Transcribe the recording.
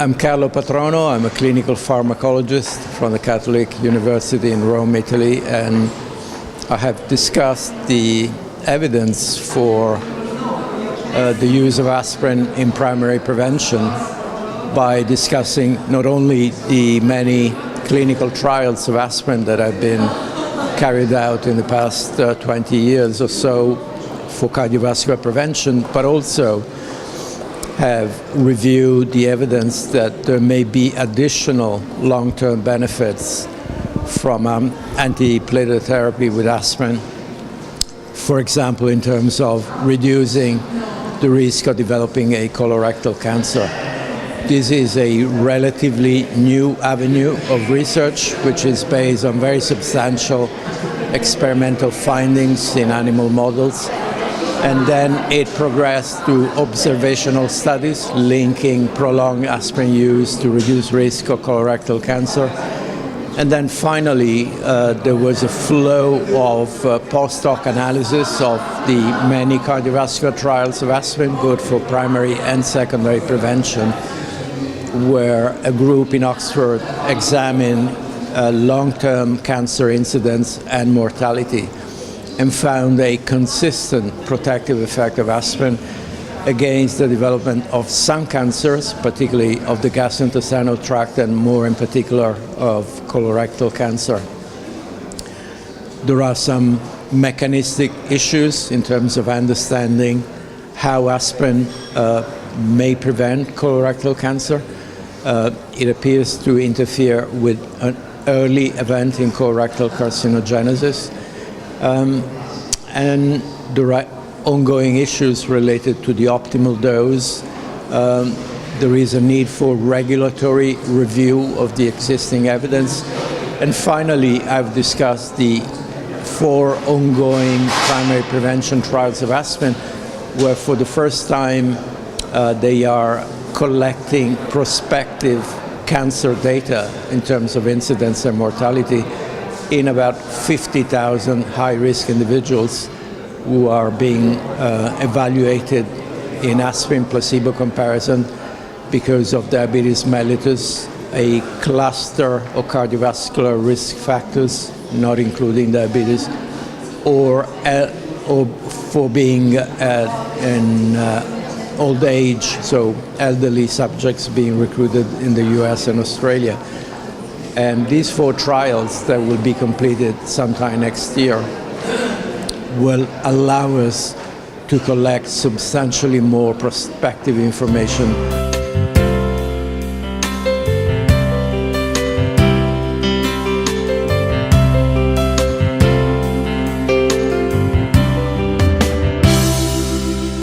I'm Carlo PATRONO. I'm a clinical pharmacologist from the Catholic University in Rome, Italy, and I have discussed the evidence for the use of aspirin in primary prevention by discussing not only the many clinical trials of aspirin that have been carried out in the past 20 years or so for cardiovascular prevention, but also have reviewed the evidence that there may be additional long-term benefits from antiplatelet therapy with aspirin, for example, in terms of reducing the risk of developing a colorectal cancer. This is a relatively new avenue of research which is based on very substantial experimental findings in animal models. And then it progressed to observational studies linking prolonged aspirin use to reduce risk of colorectal cancer. And then finally, there was a flow of post-hoc analysis of the many cardiovascular trials of aspirin, both for primary and secondary prevention, where a group in Oxford examined long-term cancer incidence and mortality, and found a consistent protective effect of aspirin against the development of some cancers, particularly of the gastrointestinal tract and more in particular of colorectal cancer. There are some mechanistic issues in terms of understanding how aspirin may prevent colorectal cancer. It appears to interfere with an early event in colorectal carcinogenesis. And there are ongoing issues related to the optimal dose. There is a need for regulatory review of the existing evidence. And finally, I've discussed the 4 ongoing primary prevention trials of aspirin, where for the first time they are collecting prospective cancer data in terms of incidence and mortality in about 50,000 high-risk individuals who are being evaluated in aspirin placebo comparison because of diabetes mellitus, a cluster of cardiovascular risk factors, not including diabetes, or for being in old age, so elderly subjects being recruited in the US and Australia. And these 4 trials that will be completed sometime next year will allow us to collect substantially more prospective information